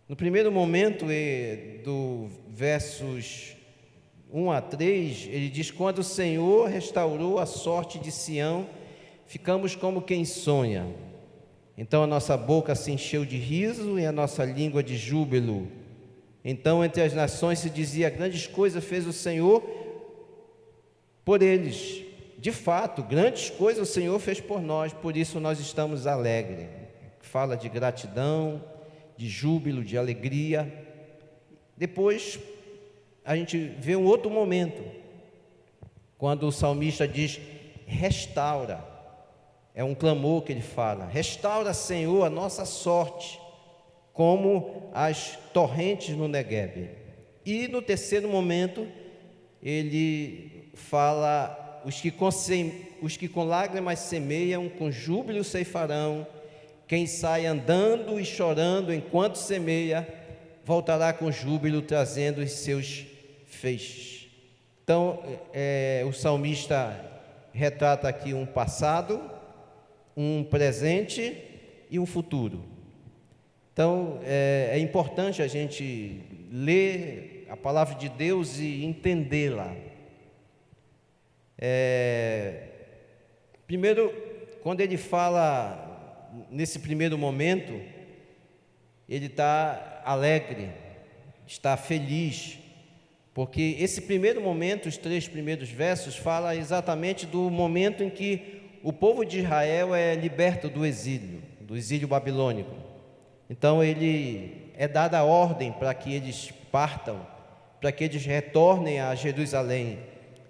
No primeiro momento, do versos 1 a 3, ele diz: quando o Senhor restaurou a sorte de Sião, ficamos como quem sonha. Então a nossa boca se encheu de riso e a nossa língua de júbilo. Então entre as nações se dizia: grandes coisas fez o Senhor por eles. De fato, grandes coisas o Senhor fez por nós, por isso nós estamos alegres. Fala de gratidão, de júbilo, de alegria. Depois a gente vê um outro momento, quando o salmista diz: restaura. É um clamor que ele fala: restaura, Senhor, a nossa sorte, como as torrentes no Neguebe. E no terceiro momento, ele fala: os que com lágrimas semeiam, com júbilo ceifarão. Quem sai andando e chorando enquanto semeia, voltará com júbilo, trazendo os seus feixes. Então, o salmista retrata aqui um passado, um presente e um futuro. Então, é importante a gente ler a palavra de Deus e entendê-la. Primeiro, quando ele fala, nesse primeiro momento, ele está alegre, está feliz, porque esse primeiro momento, os 3 primeiros versos, fala exatamente do momento em que o povo de Israel é liberto do exílio babilônico. Então ele é dada a ordem para que eles partam, para que eles retornem a Jerusalém.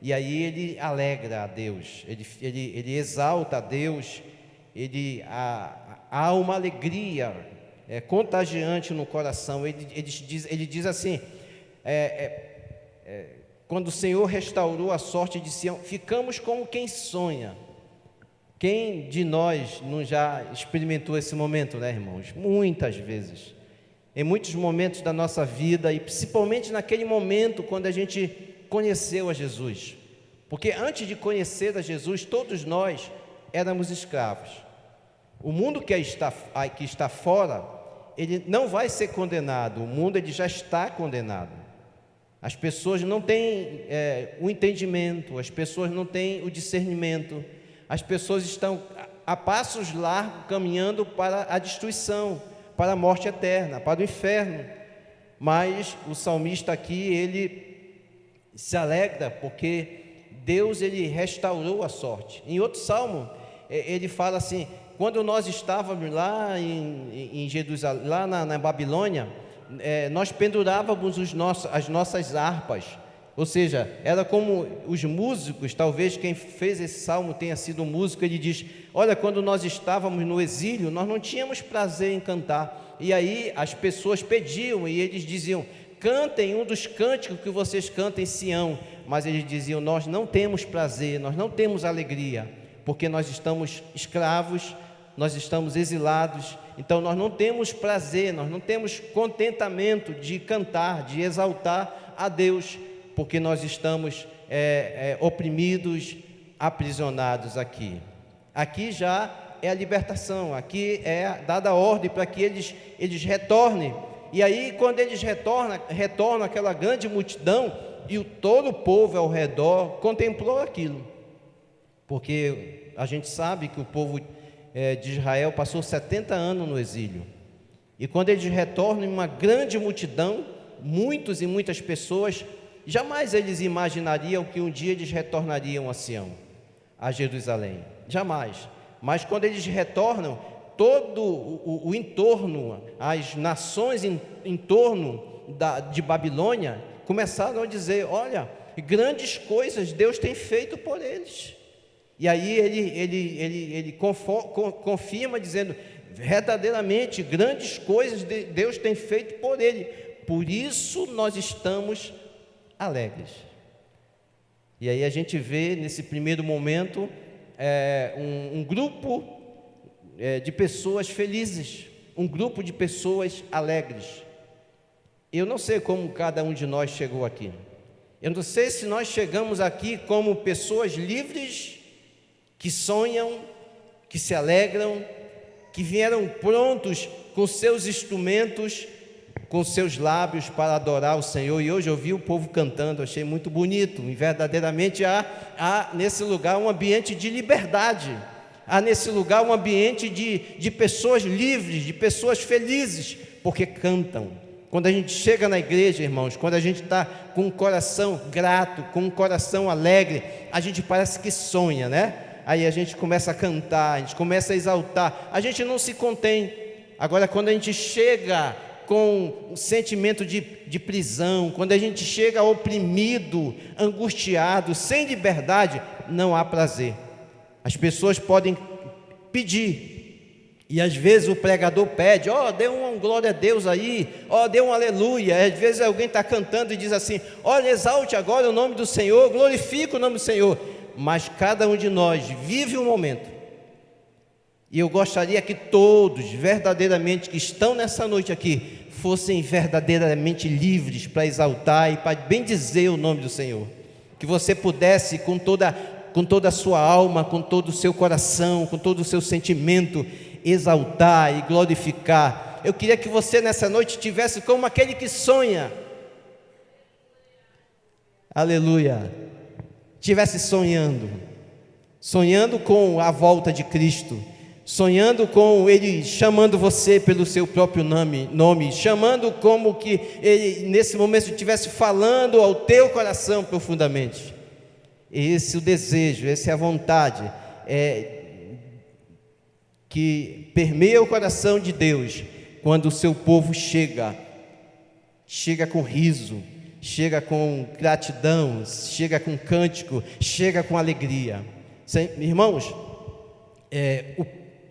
E aí ele alegra a Deus, ele exalta a Deus, há uma alegria contagiante no coração. Ele diz assim: quando o Senhor restaurou a sorte de Sião, ficamos como quem sonha. Quem de nós não já experimentou esse momento, né, irmãos? Muitas vezes, em muitos momentos da nossa vida, e principalmente naquele momento quando a gente conheceu a Jesus. Porque antes de conhecer a Jesus, todos nós éramos escravos. O mundo que está fora, ele não vai ser condenado. O mundo ele já está condenado. As pessoas não têm o entendimento, as pessoas não têm o discernimento. As pessoas estão a passos largos caminhando para a destruição, para a morte eterna, para o inferno. Mas o salmista aqui, ele se alegra porque Deus ele restaurou a sorte. Em outro salmo, ele fala assim: quando nós estávamos lá em Jerusalém, lá na Babilônia, nós pendurávamos as nossas harpas. Ou seja, era como os músicos, talvez quem fez esse salmo tenha sido um músico. Ele diz: olha, quando nós estávamos no exílio, nós não tínhamos prazer em cantar. E aí as pessoas pediam e eles diziam: cantem um dos cânticos que vocês cantam em Sião. Mas eles diziam: nós não temos prazer, nós não temos alegria, porque nós estamos escravos, nós estamos exilados. Então nós não temos prazer, nós não temos contentamento de cantar, de exaltar a Deus, porque nós estamos oprimidos, aprisionados aqui. Aqui já é a libertação, aqui é dada a ordem para que eles retornem. E aí, quando eles retornam aquela grande multidão, e todo o povo ao redor contemplou aquilo, porque a gente sabe que o povo de Israel passou 70 anos no exílio, e quando eles retornam em uma grande multidão, muitos e muitas pessoas, jamais eles imaginariam que um dia eles retornariam a Sião, a Jerusalém, jamais. Mas quando eles retornam, todo o entorno, as nações em torno de Babilônia, começaram a dizer: olha, grandes coisas Deus tem feito por eles. E aí ele confirma dizendo: verdadeiramente grandes coisas Deus tem feito por ele, por isso nós estamos alegres. E aí a gente vê nesse primeiro momento um grupo de pessoas felizes, um grupo de pessoas alegres. Eu não sei como cada um de nós chegou aqui. Eu não sei se nós chegamos aqui como pessoas livres, que sonham, que se alegram, que vieram prontos com seus instrumentos com seus lábios para adorar o Senhor. E hoje eu vi o povo cantando, achei muito bonito. E verdadeiramente há nesse lugar um ambiente de liberdade. Há nesse lugar um ambiente de pessoas livres, de pessoas felizes, porque cantam. Quando a gente chega na igreja, irmãos, quando a gente está com um coração grato, com um coração alegre, a gente parece que sonha, né? Aí a gente começa a cantar, a gente começa a exaltar, a gente não se contém. Agora, quando a gente chega com um sentimento de prisão, quando a gente chega oprimido, angustiado, sem liberdade, não há prazer. As pessoas podem pedir, e às vezes o pregador pede, dê uma glória a Deus aí, dê um aleluia. Às vezes alguém está cantando e diz assim, olha, exalte agora o nome do Senhor, glorifique o nome do Senhor. Mas cada um de nós vive um momento, e eu gostaria que todos, verdadeiramente, que estão nessa noite aqui, fossem verdadeiramente livres para exaltar e para bendizer o nome do Senhor. Que você pudesse, com toda a sua alma, com todo o seu coração, com todo o seu sentimento, exaltar e glorificar. Eu queria que você nessa noite tivesse como aquele que sonha. Aleluia. Estivesse sonhando com a volta de Cristo, sonhando com Ele chamando você pelo seu próprio nome, chamando como que Ele nesse momento estivesse falando ao teu coração profundamente. Esse é o desejo, essa é a vontade que permeia o coração de Deus, quando o seu povo chega com riso, chega com gratidão, chega com cântico, chega com alegria. Irmãos,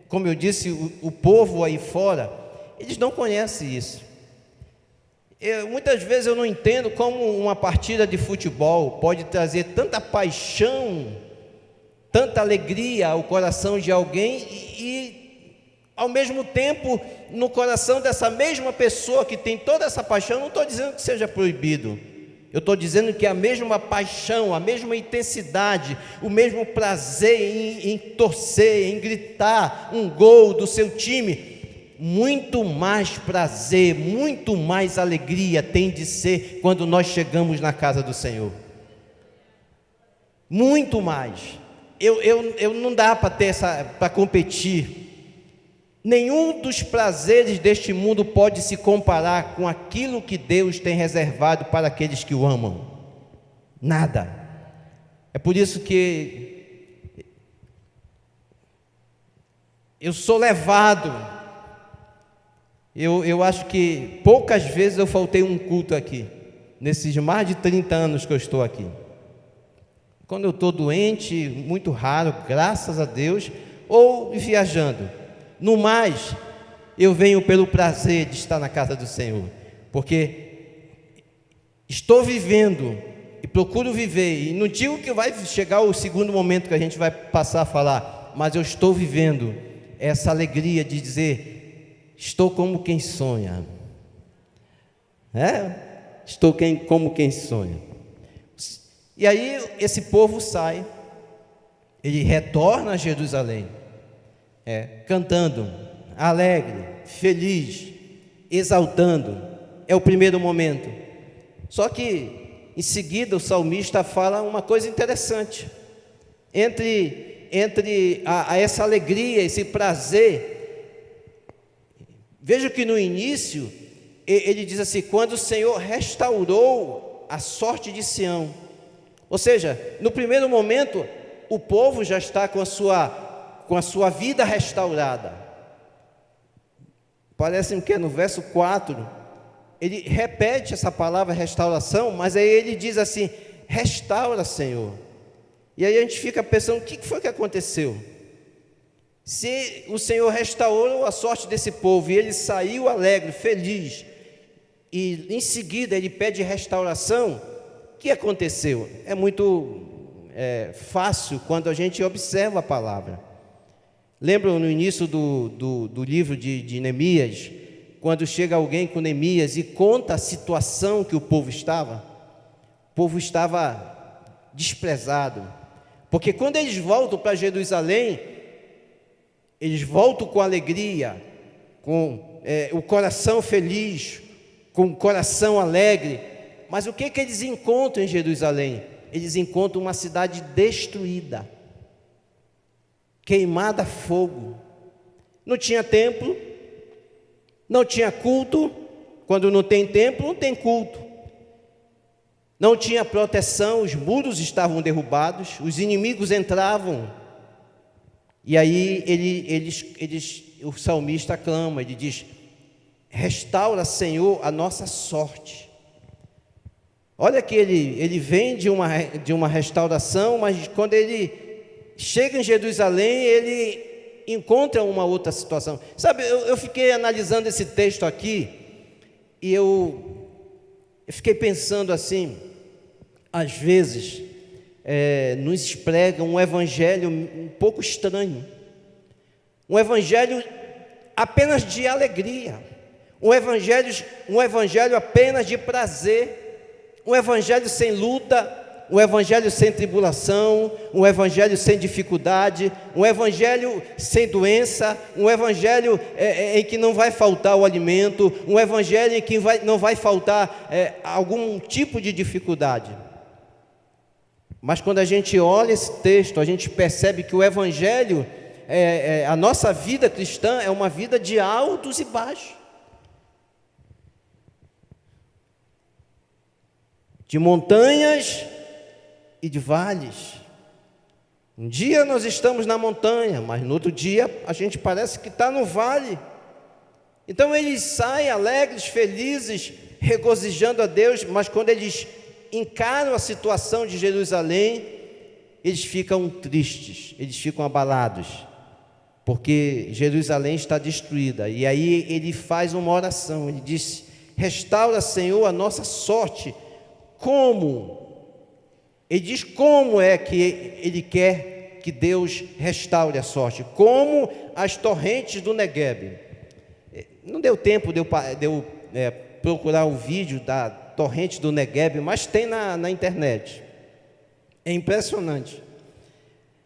como eu disse, o povo aí fora, eles não conhecem isso. Muitas vezes eu não entendo como uma partida de futebol pode trazer tanta paixão, tanta alegria ao coração de alguém e ao mesmo tempo, no coração dessa mesma pessoa que tem toda essa paixão. Não estou dizendo que seja proibido, eu estou dizendo que a mesma paixão, a mesma intensidade, o mesmo prazer em torcer, em gritar um gol do seu time, muito mais prazer, muito mais alegria tem de ser quando nós chegamos na casa do Senhor. Muito mais. Eu não dá para competir. Nenhum dos prazeres deste mundo pode se comparar com aquilo que Deus tem reservado para aqueles que o amam. Nada. É por isso que eu sou levado. Eu acho que poucas vezes eu faltei um culto aqui, nesses mais de 30 anos que eu estou aqui. Quando eu estou doente, muito raro, graças a Deus, ou viajando. No mais, eu venho pelo prazer de estar na casa do Senhor, porque estou vivendo e procuro viver, e não digo que vai chegar o segundo momento que a gente vai passar a falar, mas eu estou vivendo essa alegria de dizer, estou como quem sonha. Estou como quem sonha. E aí esse povo sai, ele retorna a Jerusalém, cantando, alegre, feliz, exaltando. É o primeiro momento. Só que em seguida o salmista fala uma coisa interessante. Entre essa alegria, esse prazer, veja que no início ele diz assim, quando o Senhor restaurou a sorte de Sião. Ou seja, no primeiro momento o povo já está com a sua vida restaurada. Parece que no verso 4 ele repete essa palavra restauração, mas aí ele diz assim, restaura, Senhor. E aí a gente fica pensando, o que foi que aconteceu? Se o Senhor restaurou a sorte desse povo, e ele saiu alegre, feliz, e em seguida ele pede restauração, o que aconteceu? É muito fácil quando a gente observa a palavra. Lembram no início do livro de Neemias, quando chega alguém com Neemias e conta a situação que o povo estava? O povo estava desprezado, porque quando eles voltam para Jerusalém, eles voltam com alegria, com o coração feliz, com o coração alegre. Mas o que eles encontram em Jerusalém? Eles encontram uma cidade destruída, queimada a fogo. Não tinha templo, não tinha culto. Quando não tem templo, não tem culto. Não tinha proteção, os muros estavam derrubados, os inimigos entravam. E aí o salmista clama, ele diz: restaura, Senhor, a nossa sorte. Olha que ele vem de uma restauração, mas quando ele chega em Jerusalém, ele encontra uma outra situação. Sabe, eu fiquei analisando esse texto aqui, e eu fiquei pensando assim, às vezes, nos pregam um evangelho um pouco estranho, um evangelho apenas de alegria, um evangelho apenas de prazer, um evangelho sem luta, um evangelho sem tribulação, um evangelho sem dificuldade, um evangelho sem doença, um evangelho em que não vai faltar o alimento, um evangelho em que não vai faltar algum tipo de dificuldade. Mas quando a gente olha esse texto, a gente percebe que o evangelho, a nossa vida cristã é uma vida de altos e baixos, de montanhas e de vales. Um dia nós estamos na montanha, mas no outro dia a gente parece que está no vale. Então eles saem alegres, felizes, regozijando a Deus, mas quando eles encaram a situação de Jerusalém, eles ficam tristes, eles ficam abalados, porque Jerusalém está destruída. E aí ele faz uma oração, ele diz: restaura, Senhor, a nossa sorte. Como? Ele diz como é que ele quer que Deus restaure a sorte. Como as torrentes do Negueb. Não deu tempo de eu procurar o vídeo da torrente do Negueb, mas tem na internet. É impressionante.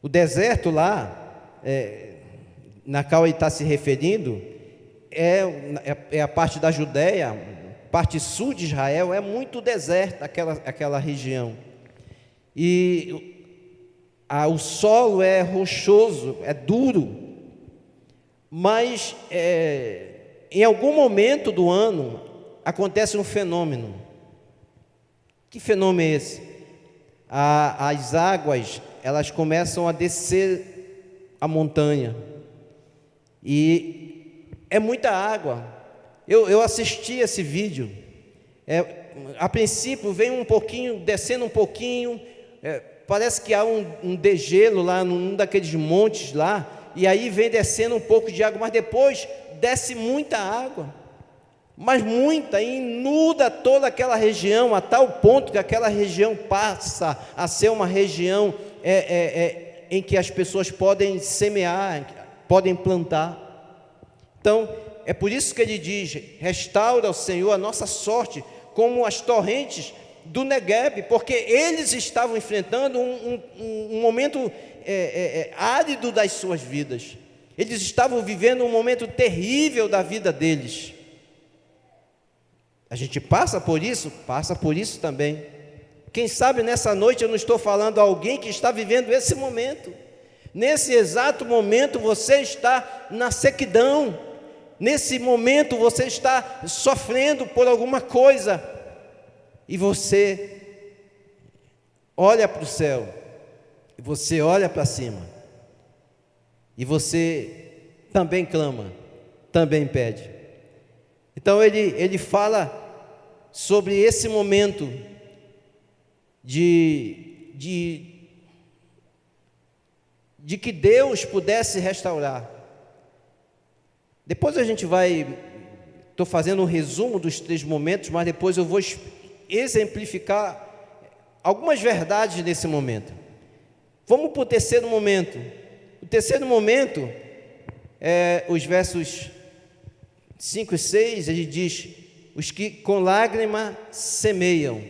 O deserto lá, na qual ele está se referindo, é a parte da Judéia, parte sul de Israel, é muito deserto aquela região. E o solo é rochoso, é duro, mas em algum momento do ano acontece um fenômeno. Que fenômeno é esse? As águas, elas começam a descer a montanha, e é muita água. Eu assisti esse vídeo, a princípio vem um pouquinho, descendo um pouquinho, parece que há um degelo lá num daqueles montes lá, e aí vem descendo um pouco de água, mas depois desce muita água, mas muita, e inunda toda aquela região, a tal ponto que aquela região passa a ser uma região em que as pessoas podem semear, podem plantar. Então, é por isso que ele diz: restaura, o Senhor, a nossa sorte, como as torrentes do Negueb, porque eles estavam enfrentando um momento árido das suas vidas. Eles estavam vivendo um momento terrível da vida deles. A gente passa por isso também. Quem sabe nessa noite eu não estou falando a alguém que está vivendo esse momento. Nesse exato momento você está na sequidão. Nesse momento você está sofrendo por alguma coisa, e você olha para o céu, e você olha para cima, e você também clama, também pede. Então ele fala sobre esse momento de que Deus pudesse restaurar. Depois a gente estou fazendo um resumo dos 3 momentos, mas depois eu vou exemplificar algumas verdades nesse momento. Vamos para o terceiro momento. O terceiro momento os versos 5 e 6, ele diz: os que com lágrima semeiam,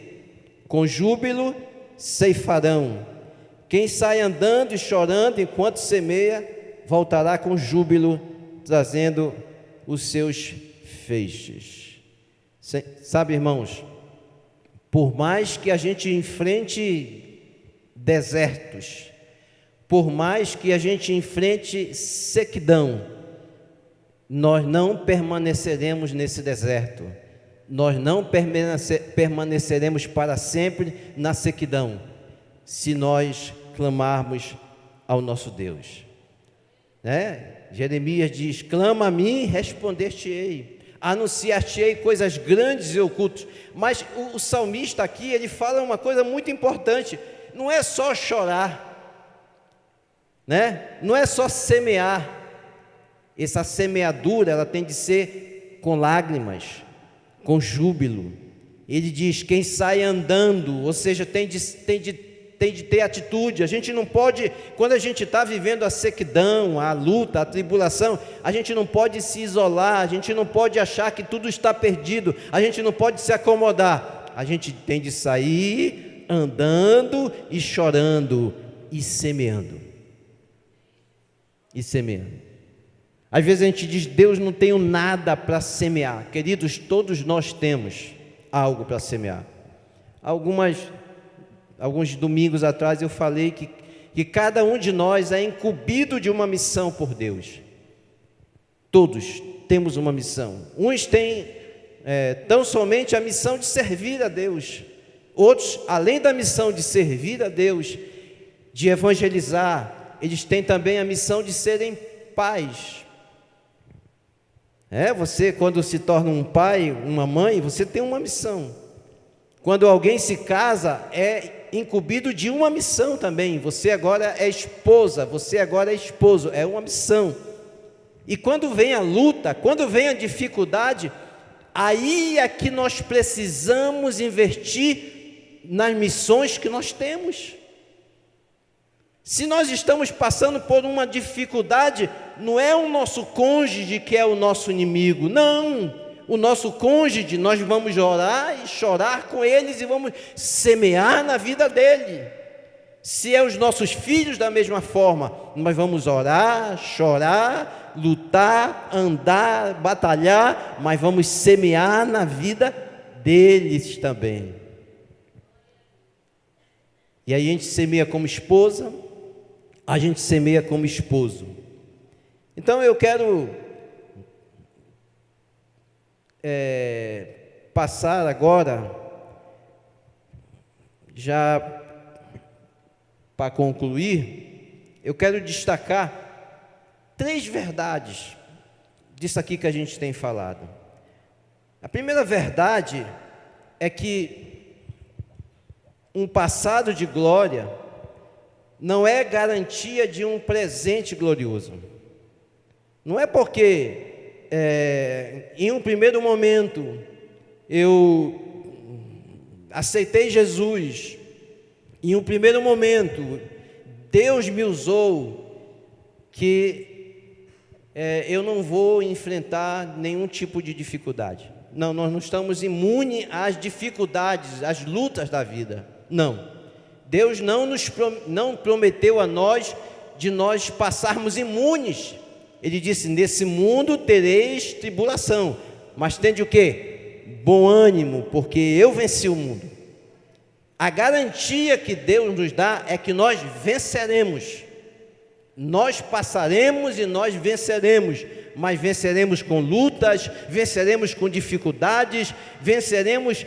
com júbilo ceifarão. Quem sai andando e chorando enquanto semeia, voltará com júbilo, trazendo os seus feixes. Sabe, irmãos, por mais que a gente enfrente desertos, por mais que a gente enfrente sequidão, nós não permaneceremos nesse deserto, nós não permaneceremos para sempre na sequidão, se nós clamarmos ao nosso Deus, né? Jeremias diz: clama a mim, responder-te-ei, anunciar-te-ei coisas grandes e ocultas. Mas o salmista aqui, ele fala uma coisa muito importante: não é só chorar, né? Não é só semear. Essa semeadura, ela tem de ser com lágrimas, com júbilo. Ele diz: quem sai andando, ou seja, tem de ter atitude. A gente não pode, quando a gente está vivendo a sequidão, a luta, a tribulação, a gente não pode se isolar, a gente não pode achar que tudo está perdido, a gente não pode se acomodar. A gente tem de sair andando e chorando e semeando. E semeando. Às vezes a gente diz: Deus, não tenho nada para semear. Queridos, todos nós temos algo para semear. Alguns domingos atrás eu falei que cada um de nós é incumbido de uma missão por Deus. Todos temos uma missão. Uns têm tão somente a missão de servir a Deus. Outros, além da missão de servir a Deus, de evangelizar, eles têm também a missão de serem pais. Você, quando se torna um pai, uma mãe, você tem uma missão. Quando alguém se casa, é incumbido de uma missão também. Você agora é esposa, você agora é esposo, é uma missão. E quando vem a luta, quando vem a dificuldade, aí é que nós precisamos investir nas missões que nós temos. Se nós estamos passando por uma dificuldade, não é o nosso cônjuge que é o nosso inimigo, não. O nosso cônjuge, nós vamos orar e chorar com eles e vamos semear na vida dele. Se é os nossos filhos, da mesma forma, nós vamos orar, chorar, lutar, andar, batalhar, mas vamos semear na vida deles também. E aí a gente semeia como esposa, a gente semeia como esposo. Então eu quero passar agora, já para concluir, eu quero destacar 3 verdades disso aqui que a gente tem falado. A primeira verdade é que um passado de glória não é garantia de um presente glorioso. Não é porque em um primeiro momento eu aceitei Jesus, em um primeiro momento Deus me usou, que eu não vou enfrentar nenhum tipo de dificuldade. Não, nós não estamos imunes às dificuldades, às lutas da vida. Não. Deus não prometeu a nós de nós passarmos imunes. Ele disse: nesse mundo tereis tribulação, mas tende o quê? Bom ânimo, porque eu venci o mundo. A garantia que Deus nos dá é que nós venceremos. Nós passaremos e nós venceremos, mas venceremos com lutas, venceremos com dificuldades, venceremos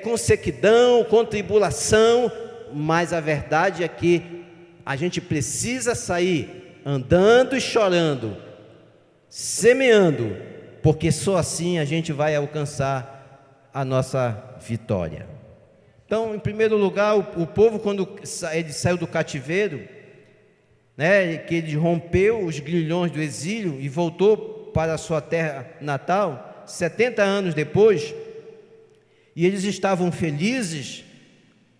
com sequidão, com tribulação, mas a verdade é que a gente precisa sair andando e chorando, semeando, porque só assim a gente vai alcançar a nossa vitória. Então, em primeiro lugar, o povo, quando ele saiu do cativeiro, que ele rompeu os grilhões do exílio e voltou para a sua terra natal, 70 anos depois, e eles estavam felizes,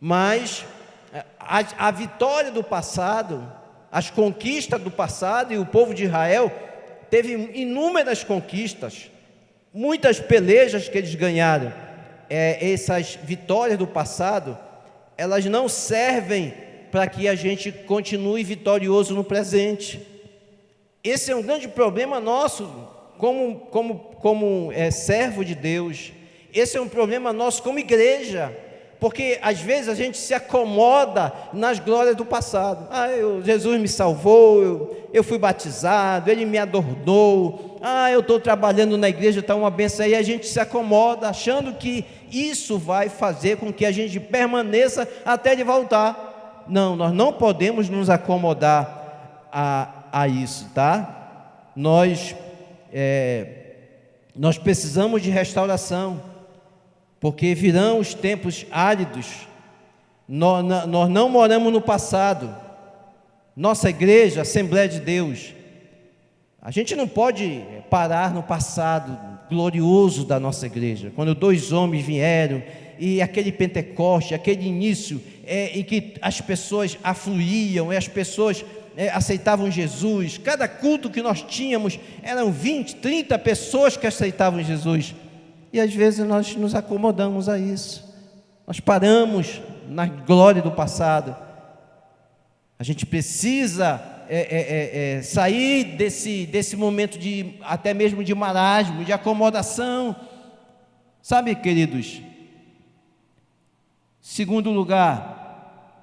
mas a vitória do passado, as conquistas do passado, e o povo de Israel teve inúmeras conquistas, muitas pelejas que eles ganharam. Essas vitórias do passado, elas não servem para que a gente continue vitorioso no presente. Esse é um grande problema nosso, como servo de Deus. Esse é um problema nosso como igreja, porque às vezes a gente se acomoda nas glórias do passado. Jesus me salvou, eu fui batizado, Ele me adornou, eu estou trabalhando na igreja, está uma benção aí. A gente se acomoda achando que isso vai fazer com que a gente permaneça até Ele voltar. Não, nós não podemos nos acomodar a isso, tá? Nós precisamos de restauração, porque virão os tempos áridos. Nós não moramos no passado. Nossa igreja, Assembleia de Deus, a gente não pode parar no passado glorioso da nossa igreja, quando 2 homens vieram, e aquele Pentecoste, aquele início em que as pessoas afluíam, e as pessoas aceitavam Jesus. Cada culto que nós tínhamos, eram 20, 30 pessoas que aceitavam Jesus, e às vezes nós nos acomodamos a isso, nós paramos na glória do passado. A gente precisa sair desse momento até mesmo de marasmo, de acomodação, sabe, queridos? Segundo lugar,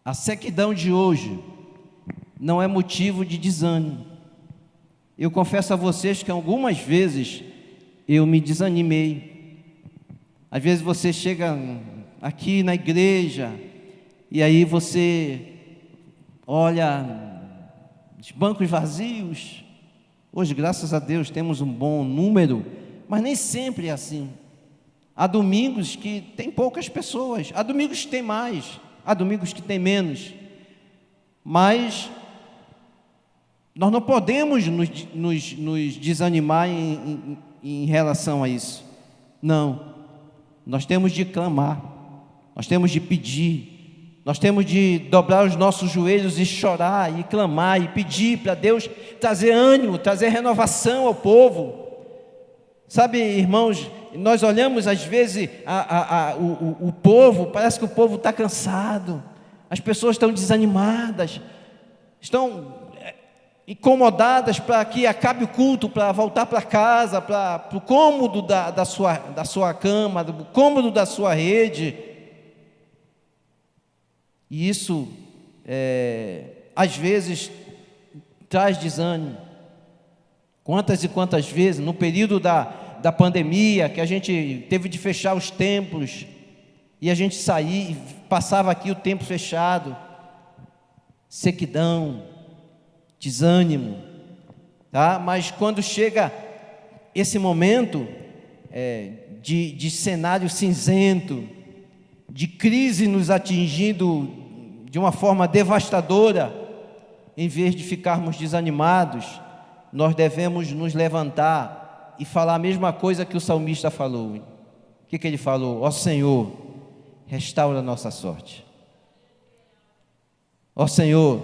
a sequidão de hoje não é motivo de desânimo. Eu confesso a vocês que algumas vezes eu me desanimei. Às vezes você chega aqui na igreja e aí você olha os bancos vazios. Hoje, graças a Deus, temos um bom número, mas nem sempre é assim. Há domingos que tem poucas pessoas, há domingos que tem mais, há domingos que tem menos, mas nós não podemos nos desanimar em relação a isso. Não, nós temos de clamar, nós temos de pedir, nós temos de dobrar os nossos joelhos e chorar, e clamar, e pedir para Deus trazer ânimo, trazer renovação ao povo. Sabe, irmãos, nós olhamos às vezes o povo, parece que o povo está cansado, as pessoas estão desanimadas, estão incomodadas para que acabe o culto, para voltar para casa, para o cômodo da sua cama, do cômodo da sua rede. E isso, às vezes, traz desânimo. Quantas e quantas vezes, no período da pandemia, que a gente teve de fechar os templos, e a gente saía, passava aqui o templo fechado, sequidão, desânimo, tá? Mas quando chega esse momento de cenário cinzento, de crise nos atingindo de uma forma devastadora, em vez de ficarmos desanimados, nós devemos nos levantar e falar a mesma coisa que o salmista falou. O que ele falou? Ó Senhor, restaura a nossa sorte. Ó Senhor,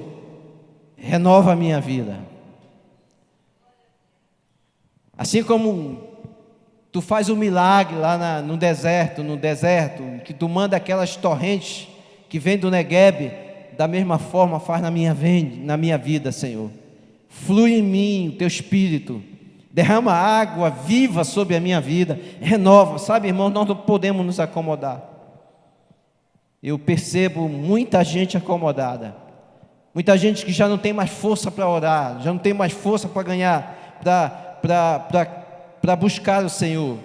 renova a minha vida. Assim como tu faz um milagre lá no deserto, que tu manda aquelas torrentes que vêm do Negueb, da mesma forma faz na minha vida, Senhor. Flui em mim o teu Espírito, derrama água viva sobre a minha vida, renova. Sabe, irmão, nós não podemos nos acomodar. Eu percebo muita gente acomodada, muita gente que já não tem mais força para orar, já não tem mais força para ganhar, para buscar o Senhor.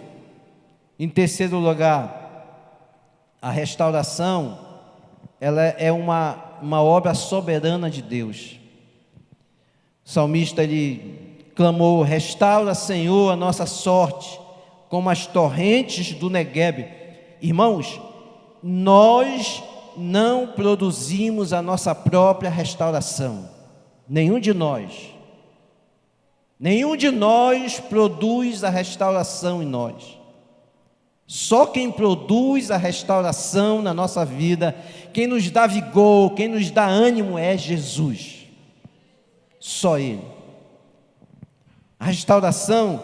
Em terceiro lugar, a restauração, ela é uma obra soberana de Deus. O salmista, ele clamou: restaura, Senhor, a nossa sorte, como as torrentes do Negueb. Irmãos, nós não produzimos a nossa própria restauração. Nenhum de nós produz a restauração em nós. Só quem produz a restauração na nossa vida, quem nos dá vigor, quem nos dá ânimo é Jesus. Só Ele. A restauração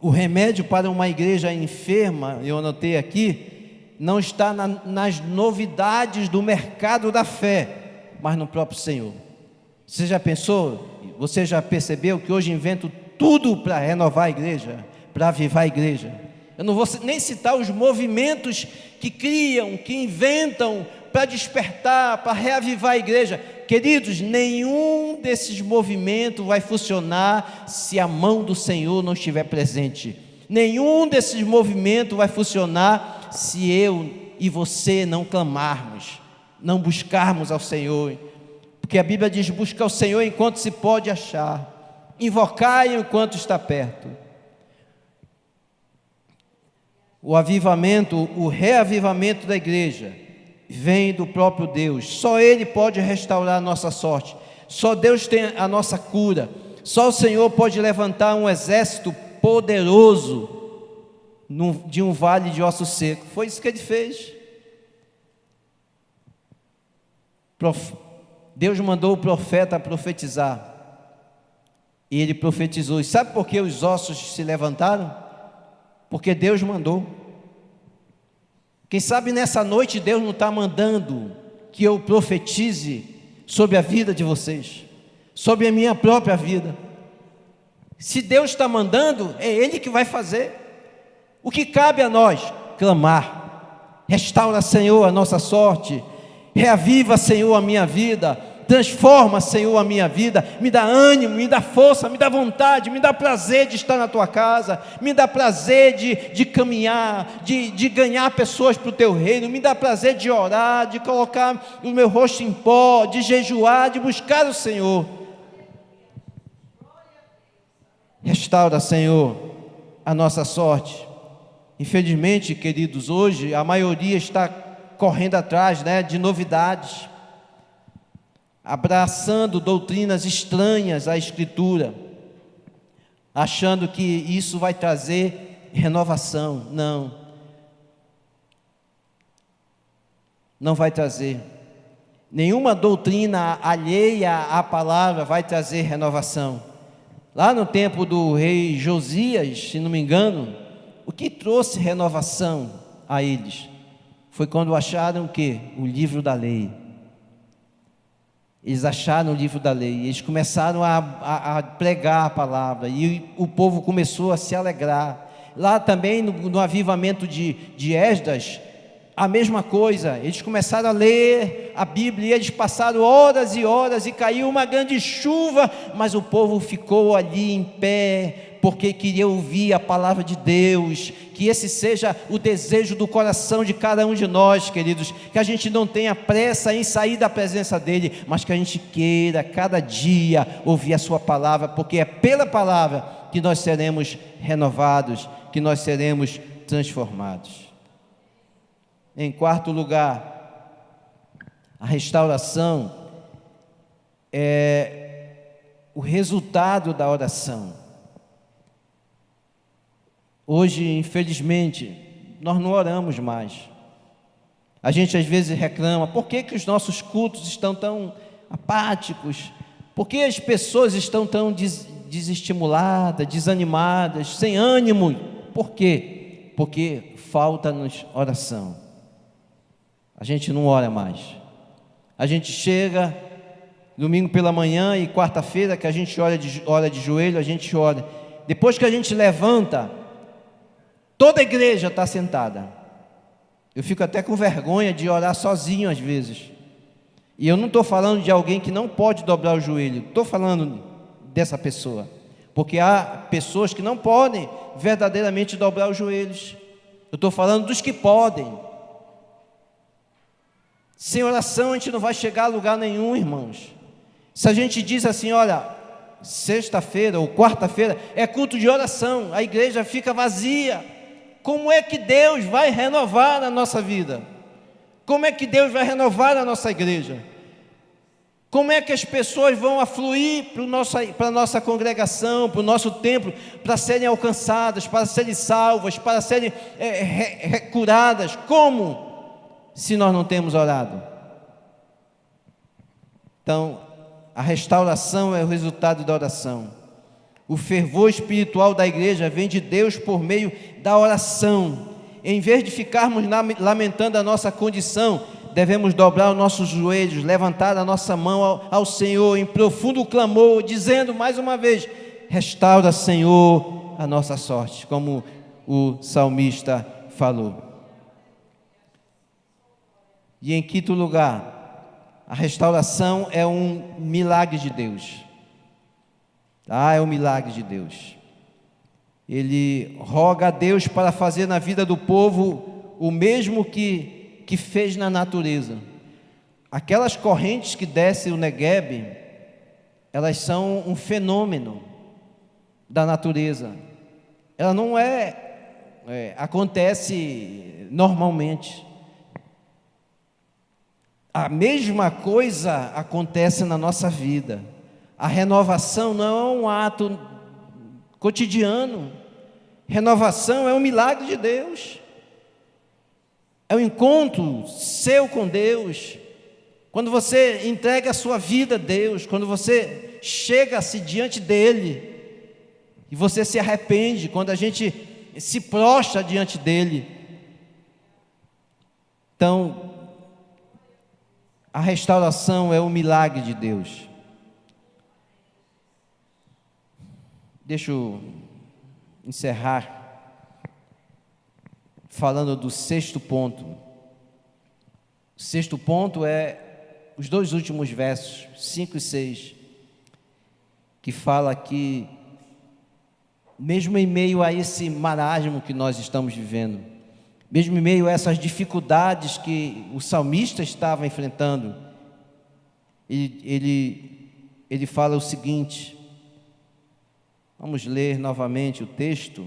o remédio para uma igreja enferma, eu anotei aqui, não está nas novidades do mercado da fé, mas no próprio Senhor. Você já pensou, você já percebeu que hoje invento tudo para renovar a igreja, para avivar a igreja. Eu não vou nem citar os movimentos que criam, que inventam para despertar, para reavivar a igreja. Queridos, nenhum desses movimentos vai funcionar se a mão do Senhor não estiver presente. Nenhum desses movimentos vai funcionar se eu e você não clamarmos, não buscarmos ao Senhor. Porque a Bíblia diz: busca ao Senhor enquanto se pode achar, invocai enquanto está perto. O avivamento, o reavivamento da igreja vem do próprio Deus. Só Ele pode restaurar a nossa sorte. Só Deus tem a nossa cura. Só o Senhor pode levantar um exército poderoso de um vale de ossos secos. Foi isso que Ele fez. Deus mandou o profeta profetizar. E ele profetizou. E sabe por que os ossos se levantaram? Porque Deus mandou. Quem sabe nessa noite Deus não está mandando que eu profetize sobre a vida de vocês, sobre a minha própria vida. Se Deus está mandando, é Ele que vai fazer. O que cabe a nós? Clamar. Restaura, Senhor, a nossa sorte. Reaviva, Senhor, a minha vida. Transforma, Senhor, a minha vida. Me dá ânimo, me dá força, me dá vontade, me dá prazer de estar na tua casa, me dá prazer de caminhar, de ganhar pessoas para o teu reino, me dá prazer de orar, de colocar o meu rosto em pó, de jejuar, de buscar o Senhor. Restaura, Senhor, a nossa sorte. Infelizmente, queridos, hoje a maioria está correndo atrás, de novidades, abraçando doutrinas estranhas à Escritura, achando que isso vai trazer renovação. Não vai trazer. Nenhuma doutrina alheia à palavra vai trazer renovação. Lá no tempo do rei Josias, se não me engano, o que trouxe renovação a eles foi quando acharam o quê? O livro da lei. Eles acharam o livro da lei, eles começaram a pregar a palavra, e o povo começou a se alegrar. Lá também no avivamento de Esdras, a mesma coisa, eles começaram a ler a Bíblia, e eles passaram horas e horas, e caiu uma grande chuva, mas o povo ficou ali em pé, porque queria ouvir a palavra de Deus. Que esse seja o desejo do coração de cada um de nós, queridos, que a gente não tenha pressa em sair da presença dEle, mas que a gente queira cada dia ouvir a sua palavra, porque é pela palavra que nós seremos renovados, que nós seremos transformados. Em quarto lugar, a restauração é o resultado da oração. Hoje, infelizmente, nós não oramos mais. A gente às vezes reclama: por que os nossos cultos estão tão apáticos? Por que as pessoas estão tão desestimuladas, desanimadas, sem ânimo? Por quê? Porque falta-nos oração. A gente não ora mais. A gente chega domingo pela manhã e quarta-feira, que a gente ora de joelho, a gente ora. Depois que a gente levanta, toda a igreja está sentada. Eu fico até com vergonha de orar sozinho às vezes. E eu não estou falando de alguém que não pode dobrar o joelho, estou falando dessa pessoa, porque há pessoas que não podem verdadeiramente dobrar os joelhos. Eu estou falando dos que podem. Sem oração a gente não vai chegar a lugar nenhum, irmãos. Se a gente diz assim: olha, sexta-feira ou quarta-feira é culto de oração, a igreja fica vazia. Como é que Deus vai renovar a nossa vida? Como é que Deus vai renovar a nossa igreja? Como é que as pessoas vão afluir para a nossa congregação, para o nosso templo, para serem alcançadas, para serem salvas, para serem curadas? Como? Se nós não temos orado. Então, a restauração é o resultado da oração. O fervor espiritual da igreja vem de Deus por meio da oração. Em vez de ficarmos lamentando a nossa condição, devemos dobrar os nossos joelhos, levantar a nossa mão ao Senhor em profundo clamor, dizendo mais uma vez: restaura, Senhor, a nossa sorte, como o salmista falou. E em quinto lugar, a restauração é um milagre de Deus. É um milagre de Deus. Ele roga a Deus para fazer na vida do povo o mesmo que fez na natureza. Aquelas correntes que descem o Negueb, elas são um fenômeno da natureza. Ela não acontece normalmente. A mesma coisa acontece na nossa vida. A renovação não é um ato cotidiano. Renovação é um milagre de Deus. É um encontro seu com Deus. Quando você entrega a sua vida a Deus, quando você chega-se diante dEle, e você se arrepende, quando a gente se prostra diante dEle. Então, a restauração é um milagre de Deus. Deixa eu encerrar falando do sexto ponto. O sexto ponto é os dois últimos versos, 5 e 6, que fala que, mesmo em meio a esse marasmo que nós estamos vivendo, mesmo em meio a essas dificuldades que o salmista estava enfrentando, ele fala o seguinte, vamos ler novamente o texto.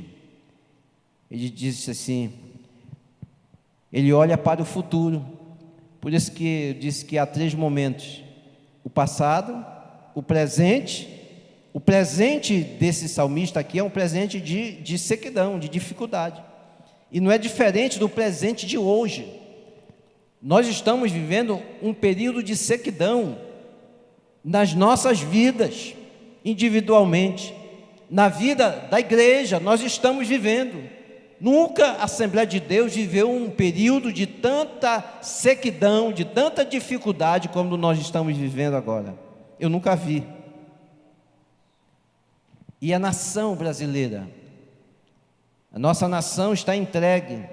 Ele diz assim, ele olha para o futuro, por isso que diz que há 3 momentos: o passado, o presente desse salmista aqui é um presente de sequidão, de dificuldade, e não é diferente do presente de hoje. Nós estamos vivendo um período de sequidão nas nossas vidas, individualmente, na vida da igreja. Nós estamos vivendo. Nunca a Assembleia de Deus viveu um período de tanta sequidão, de tanta dificuldade como nós estamos vivendo agora. Eu nunca vi. E a nação brasileira, a nossa nação está entregue.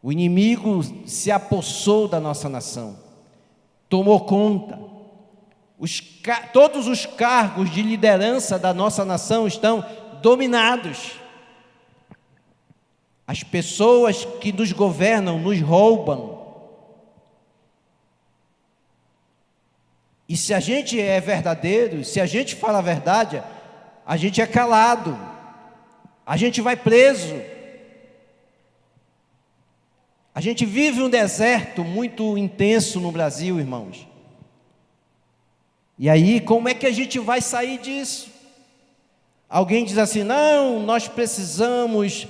O inimigo se apossou da nossa nação, tomou conta. Todos os cargos de liderança da nossa nação estão dominados. As pessoas que nos governam nos roubam. E se a gente é verdadeiro, se a gente fala a verdade, a gente é calado, a gente vai preso. A gente vive um deserto muito intenso no Brasil, irmãos. E aí, como é que a gente vai sair disso? Alguém diz assim, não, nós precisamos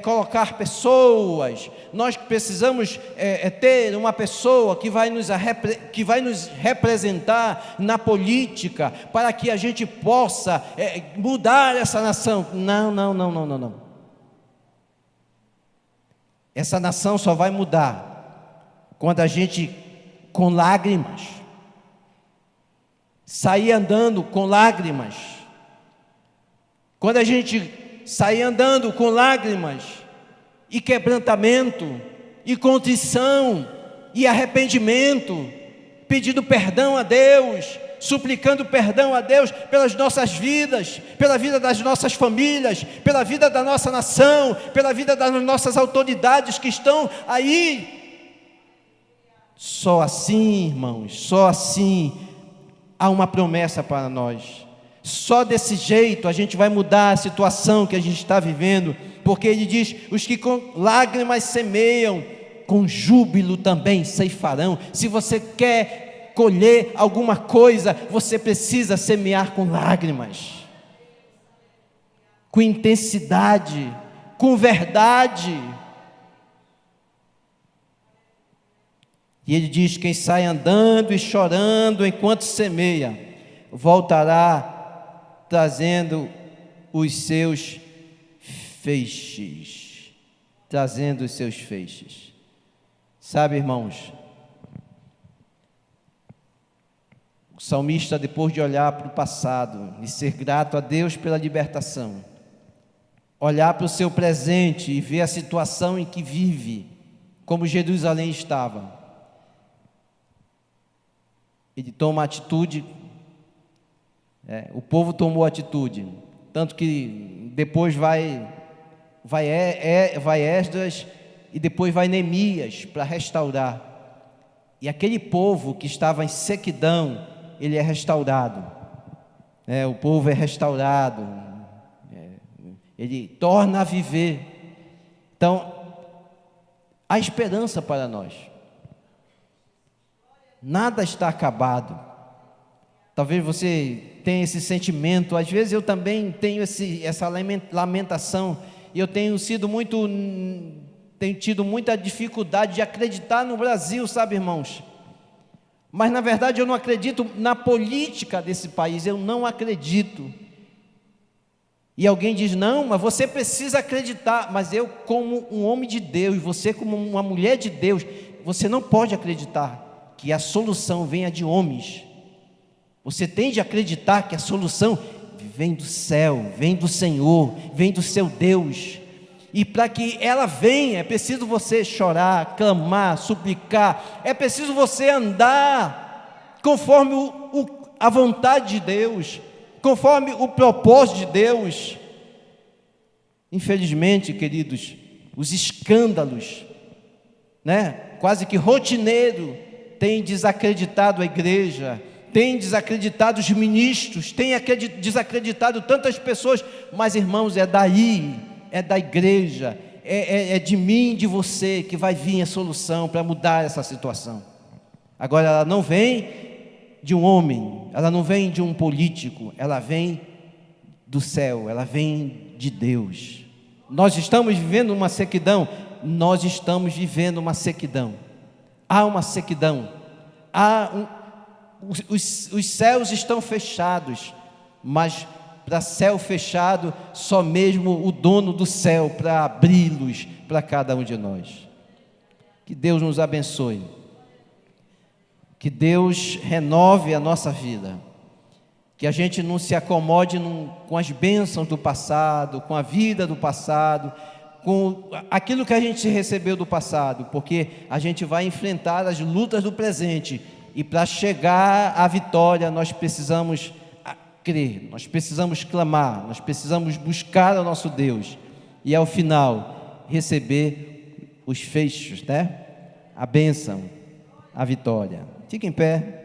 colocar pessoas, nós precisamos ter uma pessoa que vai nos representar na política, para que a gente possa mudar essa nação. Não. Essa nação só vai mudar quando a gente, com lágrimas, sair andando com lágrimas. Quando a gente sair andando com lágrimas e quebrantamento e contrição e arrependimento, pedindo perdão a Deus, suplicando perdão a Deus pelas nossas vidas, pela vida das nossas famílias, pela vida da nossa nação, pela vida das nossas autoridades que estão aí. Só assim, irmãos, só assim há uma promessa para nós. Só desse jeito a gente vai mudar a situação que a gente está vivendo, porque ele diz, os que com lágrimas semeiam, com júbilo também ceifarão. Se você quer colher alguma coisa, você precisa semear com lágrimas, com intensidade, com verdade. E ele diz, quem sai andando e chorando enquanto semeia, voltará trazendo os seus feixes. Trazendo os seus feixes. Sabe, irmãos, o salmista, depois de olhar para o passado e ser grato a Deus pela libertação, olhar para o seu presente e ver a situação em que vive, como Jerusalém estava, ele toma atitude, o povo tomou atitude, tanto que depois vai Esdras e depois vai Neemias para restaurar, e aquele povo que estava em sequidão, ele é restaurado, o povo é restaurado, ele torna a viver. Então, há esperança para nós, nada está acabado. Talvez você tenha esse sentimento, às vezes eu também tenho essa lamentação, e eu tenho tido muita dificuldade de acreditar no Brasil, sabe, irmãos? Mas na verdade eu não acredito na política desse país, eu não acredito. E alguém diz, não, mas você precisa acreditar. Mas eu, como um homem de Deus, você como uma mulher de Deus, você não pode acreditar que a solução venha de homens. Você tem de acreditar que a solução vem do céu, vem do Senhor, vem do seu Deus. E para que ela venha, é preciso você chorar, clamar, suplicar, é preciso você andar conforme a vontade de Deus, conforme o propósito de Deus. Infelizmente, queridos, os escândalos, quase que rotineiro, têm desacreditado a igreja, têm desacreditado os ministros, têm desacreditado tantas pessoas, mas irmãos, é daí, é da igreja, é de mim, de você, que vai vir a solução para mudar essa situação. Agora, ela não vem de um homem, ela não vem de um político, ela vem do céu, ela vem de Deus. Nós estamos vivendo uma sequidão, há uma sequidão, os céus estão fechados, mas para céu fechado, só mesmo o dono do céu para abri-los para cada um de nós. Que Deus nos abençoe, que Deus renove a nossa vida, que a gente não se acomode com as bênçãos do passado, com a vida do passado, com aquilo que a gente recebeu do passado, porque a gente vai enfrentar as lutas do presente, e para chegar à vitória nós precisamos crer, nós precisamos clamar, nós precisamos buscar o nosso Deus, e ao final receber os fechos, a bênção, a vitória. Fique em pé.